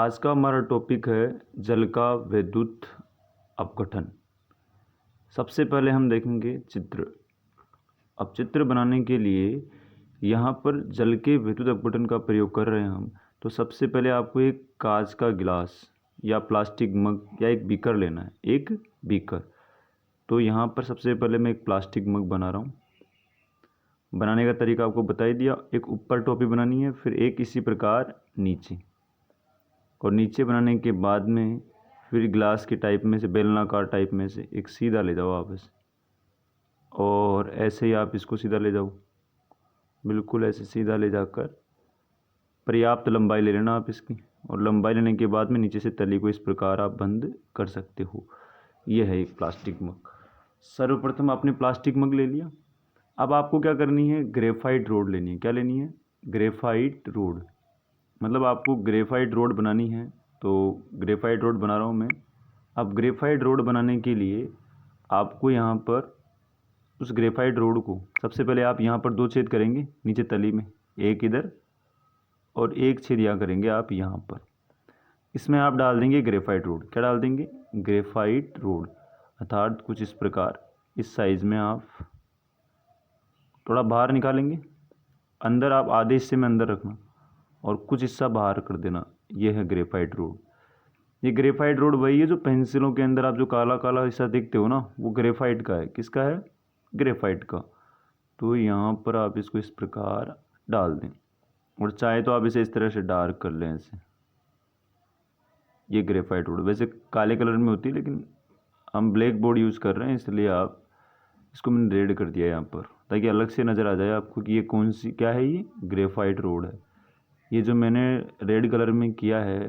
आज का हमारा टॉपिक है जल का विद्युत अपघटन। सबसे पहले हम देखेंगे चित्र। अब चित्र बनाने के लिए यहाँ पर जल के विद्युत अपघटन का प्रयोग कर रहे हैं हम। तो सबसे पहले आपको एक कांच का गिलास या प्लास्टिक मग या एक बीकर लेना है, एक बीकर। तो यहाँ पर सबसे पहले मैं एक प्लास्टिक मग बना रहा हूँ। बनाने का तरीका आपको बता ही दिया। एक ऊपर टोपी बनानी है, फिर एक इसी प्रकार नीचे, और नीचे बनाने के बाद में फिर गिलास के टाइप में से, बेलनाकार टाइप में से एक सीधा ले जाओ वापस, और ऐसे ही आप इसको सीधा ले जाओ, बिल्कुल ऐसे सीधा ले जाकर पर्याप्त लंबाई ले लेना आप इसकी, और लंबाई लेने के बाद में नीचे से तली को इस प्रकार आप बंद कर सकते हो। यह है एक प्लास्टिक मग। सर्वप्रथम आपने प्लास्टिक मग ले लिया। अब आपको क्या करनी है, ग्रेफाइट रोड लेनी है। क्या लेनी है? Graphite road. मतलब आपको ग्रेफाइट रोड बनानी है। तो ग्रेफाइट रोड बना रहा हूँ मैं। अब ग्रेफाइट रोड बनाने के लिए आपको यहाँ पर उस ग्रेफाइट रोड को सबसे पहले आप यहाँ पर 2 छेद करेंगे नीचे तली में, एक इधर और एक छेद यहाँ करेंगे आप यहाँ पर। इसमें आप डाल देंगे ग्रेफाइट रोड। क्या डाल देंगे? Graphite road. अर्थात कुछ इस प्रकार, इस साइज़ में आप थोड़ा बाहर निकालेंगे। अंदर आप आधे हिस्से में अंदर रखना और कुछ हिस्सा बाहर कर देना। यह है ग्रेफाइट रोड। ये ग्रेफाइट रोड वही है जो पेंसिलों के अंदर आप जो काला काला हिस्सा देखते हो ना, वो ग्रेफाइट का है। किसका है? ग्रेफाइट का। तो यहाँ पर आप इसको इस प्रकार डाल दें, और चाहे तो आप इसे इस तरह से डार्क कर लें ऐसे। ये ग्रेफाइट रोड वैसे काले कलर में होती है, लेकिन हम ब्लैक बोर्ड यूज़ कर रहे हैं, इसलिए आप इसको मैंने रेड कर दिया यहाँ पर, ताकि अलग से नज़र आ जाए आपको कि ये कौन सी क्या है। ये ग्रेफाइट रोड है। ये जो मैंने रेड कलर में किया है,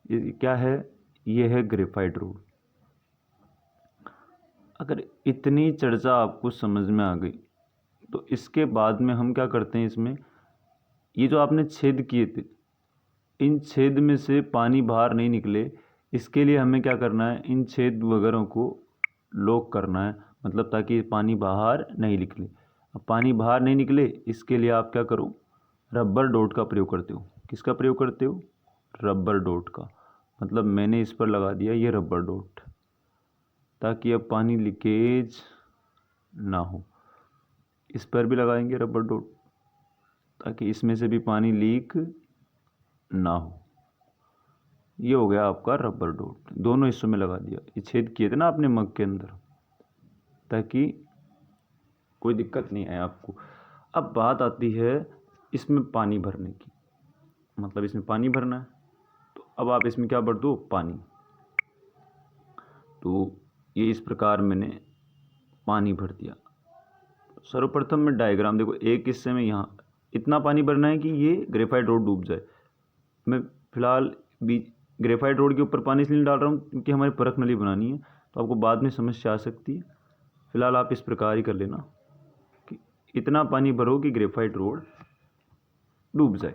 ये क्या है? ये है ग्रेफाइट रोड। अगर इतनी चर्चा आपको समझ में आ गई, तो इसके बाद में हम क्या करते हैं, इसमें ये जो आपने छेद किए थे, इन छेद में से पानी बाहर नहीं निकले, इसके लिए हमें क्या करना है, इन छेद वगैरह को लॉक करना है। मतलब ताकि पानी बाहर नहीं निकले। अब पानी बाहर नहीं निकले, इसके लिए आप क्या करो, रबर डॉट का प्रयोग करते हो। किसका प्रयोग करते हो? रबर डॉट का। मतलब मैंने इस पर लगा दिया ये रबर डॉट, ताकि अब पानी लीकेज ना हो। इस पर भी लगाएंगे रबर डॉट, ताकि इसमें से भी पानी लीक ना हो। ये हो गया आपका रबर डॉट। दोनों हिस्सों में लगा दिया। ये छेद किए थे ना आपने मग के अंदर, ताकि कोई दिक्कत नहीं आए आपको। अब बात आती है इसमें पानी भरने की। मतलब इसमें पानी भरना है, तो अब आप इसमें क्या भर दो? पानी। तो ये इस प्रकार मैंने पानी भर दिया। सर्वप्रथम में डायग्राम देखो, एक हिस्से में यहाँ इतना पानी भरना है कि ये ग्रेफाइट रोड डूब जाए। मैं फिलहाल ग्रेफाइट रोड के ऊपर पानी इसलिए नहीं डाल रहा हूँ क्योंकि हमारी परख नली बनानी है, तो आपको बाद में समस्या आ सकती है। फिलहाल आप इस प्रकार ही कर लेना कि इतना पानी भरो कि ग्रेफाइट रोड डूब जाए।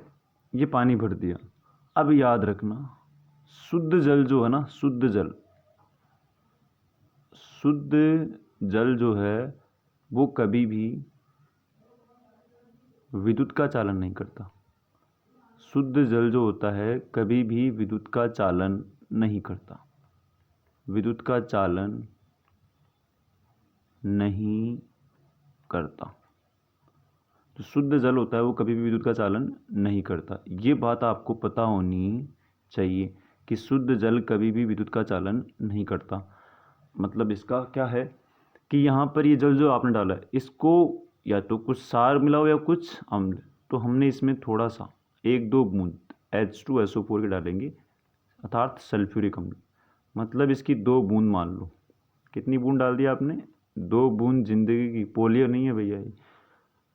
ये पानी भर दिया। अब याद रखना, शुद्ध जल जो है ना, शुद्ध जल जो है वो कभी भी विद्युत का चालन नहीं करता। शुद्ध जल जो होता है कभी भी विद्युत का चालन नहीं करता। विद्युत का चालन नहीं करता। तो शुद्ध जल होता है वो कभी भी विद्युत का चालन नहीं करता। ये बात आपको पता होनी चाहिए कि शुद्ध जल कभी भी विद्युत का चालन नहीं करता। मतलब इसका क्या है कि यहाँ पर ये जल जो आपने डाला है, इसको या तो कुछ सार मिला हो या कुछ अम्ल। तो हमने इसमें थोड़ा सा 1-2 बूंद H2SO4 के डालेंगे, अर्थात सल्फ्यूरिक अम्ल। मतलब इसकी 2 बूंद मान लो। कितनी बूंद डाल दिया आपने? 2 बूंद जिंदगी की। पोलियो नहीं है भैया ये।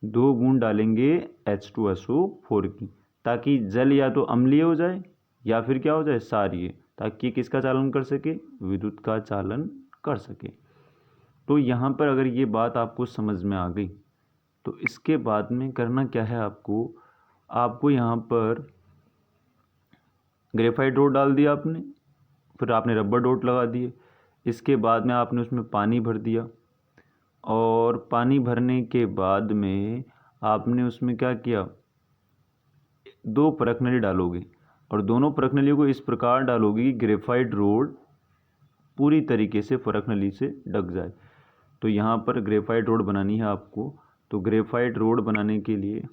2 बूंद डालेंगे H2SO4 की, ताकि जल या तो अम्लीय हो जाए या फिर क्या हो जाए, क्षारीय, ताकि किसका चालन कर सके? विद्युत का चालन कर सके। तो यहाँ पर अगर ये बात आपको समझ में आ गई, तो इसके बाद में करना क्या है आपको यहाँ पर ग्रेफाइट डॉट डाल दिया आपने, फिर आपने रबर डॉट लगा दिए। इसके बाद में आपने उसमें पानी भर दिया, और पानी भरने के बाद में आपने उसमें क्या किया, 2 परख नली डालोगे। और दोनों परख नलियों को इस प्रकार डालोगे कि ग्रेफाइट रोड पूरी तरीके से परख नली से ढक जाए। तो यहाँ पर ग्रेफाइट रोड बनानी है आपको। तो ग्रेफाइट रोड बनाने के लिए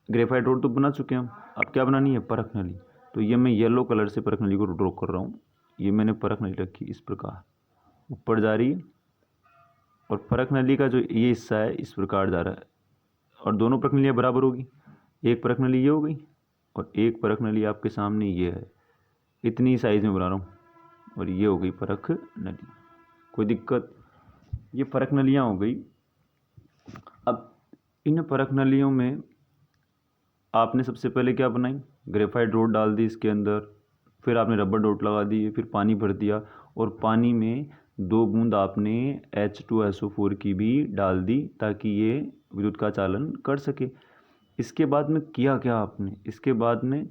ग्रेफाइट रोड तो बना चुके हैं हम, अब क्या बनानी है, परख नली। तो ये मैं येलो कलर से परख नली को ड्रॉ कर रहा हूँ। ये मैंने परख नली रखी इस प्रकार, ऊपर जा रही है, और परख नली का जो ये हिस्सा है इस प्रकार जा रहा है, और दोनों परख नलियाँ बराबर होगी। एक परख नली ये हो गई और एक परख नली आपके सामने ये है, इतनी साइज़ में बना रहा हूँ, और ये हो गई परख नली। कोई दिक्कत? ये परख नलियाँ हो गई। अब इन परख नलियों में आपने सबसे पहले क्या बनाई, ग्रेफाइट रोड डाल दी इसके अंदर, फिर आपने रबर डॉट लगा दिए, फिर पानी भर दिया, और पानी में 2 बूंद आपने H2SO4 की भी डाल दी ताकि ये विद्युत का चालन कर सके। इसके बाद में किया क्या आपने, इसके बाद में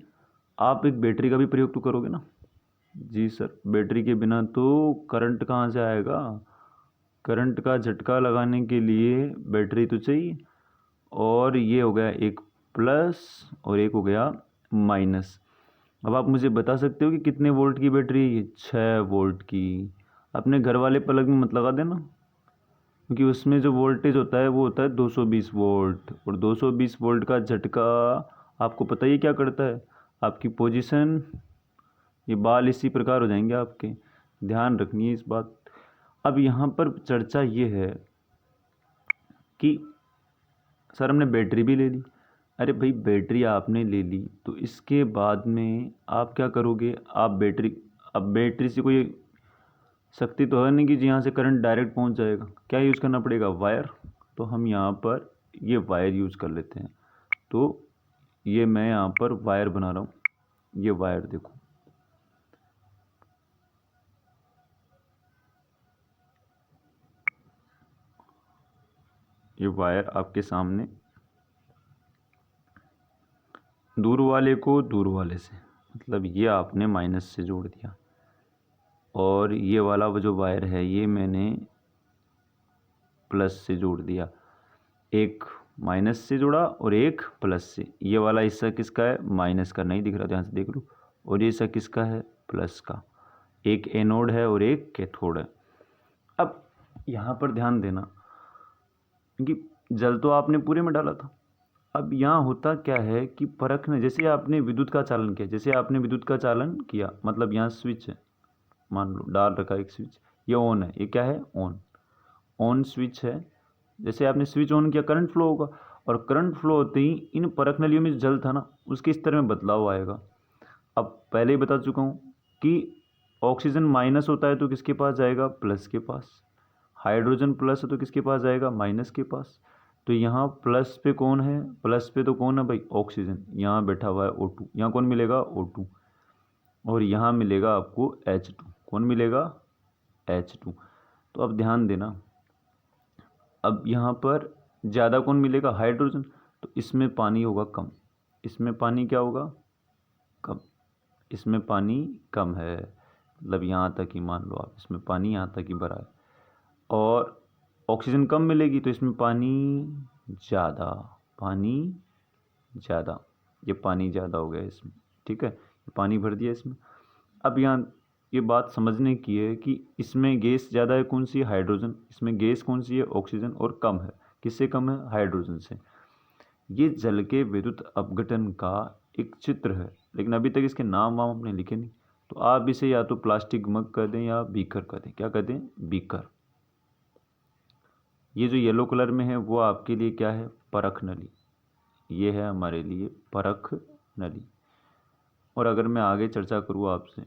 आप एक बैटरी का भी प्रयोग तो करोगे ना। जी सर, बैटरी के बिना तो करंट कहाँ से आएगा, करंट का झटका लगाने के लिए बैटरी तो चाहिए। और ये हो गया एक प्लस और एक हो गया माइनस। अब आप मुझे बता सकते हो कि कितने वोल्ट की बैटरी है ये? 6 वोल्ट की। अपने घर वाले प्लग में मत लगा देना, क्योंकि उसमें जो वोल्टेज होता है वो होता है 220 वोल्ट, और 220 वोल्ट का झटका आपको पता ही क्या करता है, आपकी पोजीशन, ये बाल इसी प्रकार हो जाएंगे आपके, ध्यान रखनी है इस बात। अब यहाँ पर चर्चा ये है कि सर हमने बैटरी भी ले ली। अरे भाई, बैटरी आपने ले ली तो इसके बाद में आप क्या करोगे, आप बैटरी, अब बैटरी से कोई शक्ति तो है नहीं कि यहाँ से करंट डायरेक्ट पहुँच जाएगा, क्या यूज़ करना पड़ेगा, वायर। तो हम यहाँ पर ये वायर यूज़ कर लेते हैं। तो ये मैं यहाँ पर वायर बना रहा हूँ, ये वायर देखो, ये वायर आपके सामने, दूर वाले को दूर वाले से, मतलब ये आपने माइनस से जोड़ दिया, और ये वाला जो वायर है ये मैंने प्लस से जोड़ दिया। एक माइनस से जोड़ा और एक प्लस से। ये वाला हिस्सा किसका है, माइनस का, नहीं दिख रहा, ध्यान से देख लो। और ये हिस्सा किसका है, प्लस का। एक एनोड है और एक कैथोड है। अब यहाँ पर ध्यान देना, क्योंकि जल तो आपने पूरे में डाला था। अब यहाँ होता क्या है कि परख ने, जैसे आपने विद्युत का चालन किया, जैसे आपने विद्युत का चालन किया, मतलब यहाँ स्विच है, मान लो डाल रखा एक स्विच, ये ऑन है, ये क्या है, ऑन, ऑन स्विच है। जैसे आपने स्विच ऑन किया करंट फ्लो होगा, और करंट फ्लो होते ही इन परख नलियों में जो जल था ना उसके स्तर में बदलाव आएगा। अब पहले ही बता चुका हूँ कि ऑक्सीजन माइनस होता है तो किसके पास जाएगा, प्लस के पास। हाइड्रोजन प्लस है तो किसके पास जाएगा, माइनस के पास। तो यहाँ प्लस पे कौन है, प्लस पे तो कौन है भाई, ऑक्सीजन, यहाँ बैठा हुआ है O2, यहाँ कौन मिलेगा, O2, और यहाँ मिलेगा आपको H2, कौन मिलेगा, H2। तो अब ध्यान देना, अब यहाँ पर ज़्यादा कौन मिलेगा, हाइड्रोजन, तो इसमें पानी होगा कम, इसमें पानी क्या होगा, कम, इसमें पानी कम है, मतलब यहाँ तक ही मान लो आप, इसमें पानी यहाँ तक ही भरा है, और ऑक्सीजन कम मिलेगी तो इसमें पानी ज़्यादा, पानी ज़्यादा, ये पानी ज़्यादा हो गया इसमें, ठीक है, पानी भर दिया इसमें। अब यहाँ ये बात समझने की है कि इसमें गैस ज़्यादा है, कौन सी, हाइड्रोजन, इसमें गैस कौन सी है, ऑक्सीजन, और कम है, किससे कम है, हाइड्रोजन से। ये जल के विद्युत अपघटन का एक चित्र है, लेकिन अभी तक इसके नाम वाम हमने लिखे नहीं। तो आप इसे या तो प्लास्टिक मग कर दें या बीकर कर दें, क्या कर दें, बीकर। ये जो येलो कलर में है वो आपके लिए क्या है, परख नली, ये है हमारे लिए परख नली। और अगर मैं आगे चर्चा करूँ आपसे,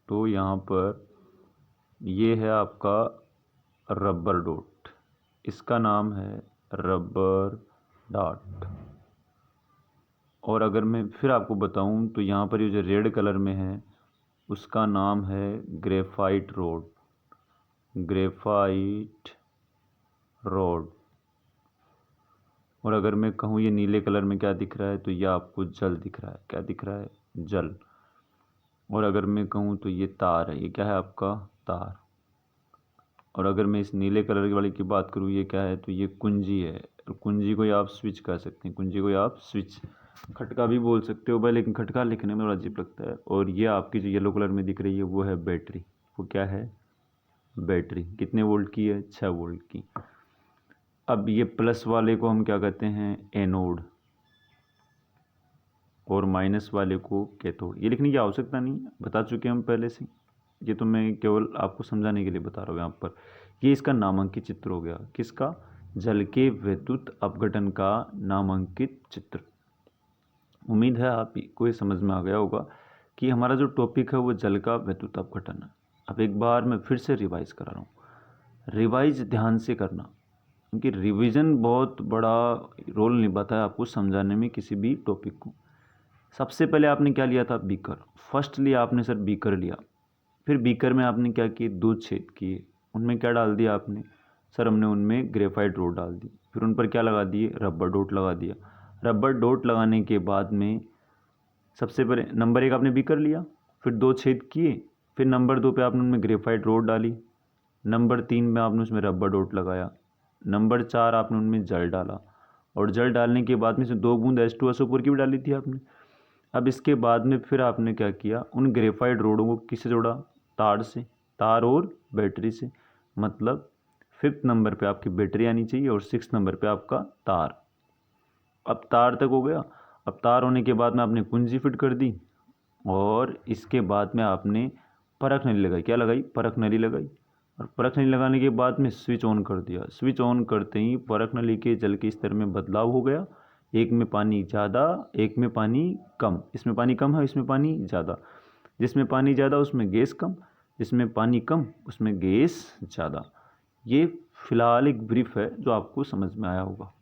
तो यहाँ पर ये है आपका रबर डॉट, इसका नाम है रबर डॉट। और अगर मैं फिर आपको बताऊं तो यहाँ पर ये जो रेड कलर में है उसका नाम है ग्रेफाइट रोड, ग्रेफाइट रोड। और अगर मैं कहूँ ये नीले कलर में क्या दिख रहा है, तो ये आपको जल दिख रहा है, क्या दिख रहा है, जल। और अगर मैं कहूँ तो ये तार है, ये क्या है आपका तार। और अगर मैं इस नीले कलर वाली की बात करूँ, ये क्या है, तो ये कुंजी है। और कुंजी को आप स्विच कह सकते हैं, कुंजी को आप स्विच, खटका भी बोल सकते हो भाई, लेकिन खटका लिखने में थोड़ा अजीब लगता है। और ये आपकी जो येलो कलर में दिख रही है वो है बैटरी। वो क्या है, बैटरी। कितने वोल्ट की है, 6 वोल्ट की। अब ये प्लस वाले को हम क्या कहते हैं, एनोड, और माइनस वाले को कैथोड। ये लिखने की आवश्यकता नहीं, बता चुके हम पहले से। ये तो मैं केवल आपको समझाने के लिए बता रहा हूँ यहाँ पर। ये इसका नामांकित चित्र हो गया, किसका, जल के विद्युत अपघटन का नामांकित चित्र। उम्मीद है आपको ये समझ में आ गया होगा कि हमारा जो टॉपिक है वो जल का विद्युत अपघटन है। अब एक बार मैं फिर से रिवाइज करा रहा हूँ, रिवाइज ध्यान से करना, क्योंकि रिवीजन बहुत बड़ा रोल निभाता है आपको समझाने में किसी भी टॉपिक को। सबसे पहले आपने क्या लिया था, बीकर। फर्स्ट लिया आपने सर, बीकर लिया। फिर बीकर में आपने क्या किए, 2 छेद किए। उनमें क्या डाल दिया आपने, सर हमने उनमें ग्रेफाइट रोड डाल दी। फिर उन पर क्या लगा दिए, रबर डॉट लगा दिया। रबर डॉट लगाने के बाद में सबसे पहले नंबर 1 आपने बीकर लिया, फिर 2 छेद किए, फिर नंबर 2 पे आपने उनमें ग्रेफाइट रोड डाली, नंबर 3 में आपने उसमें रबर डॉट लगाया, नंबर 4 आपने उनमें जल डाला, और जल डालने के बाद में से 2 बूंद H2SO4 की भी डाली थी आपने। अब इसके बाद में फिर आपने क्या किया, उन ग्रेफाइट रोडों को किससे जोड़ा, तार से, तार और बैटरी से। मतलब 5th नंबर पे आपकी बैटरी आनी चाहिए और 6th नंबर पे आपका तार। अब तार तक हो गया। अब तार होने के बाद में आपने कुंजी फिट कर दी, और इसके बाद में आपने परख नली लगाई। क्या लगाई, परख नली लगाई। और परख नली लगाने के बाद में स्विच ऑन कर दिया। स्विच ऑन करते ही परख नली के जल के स्तर में बदलाव हो गया। एक में पानी ज़्यादा, एक में पानी कम। इसमें पानी कम है, इसमें पानी ज़्यादा। जिसमें पानी ज़्यादा उसमें गैस कम, जिसमें पानी कम उसमें गैस ज़्यादा। ये फिलहाल एक ब्रीफ है जो आपको समझ में आया होगा।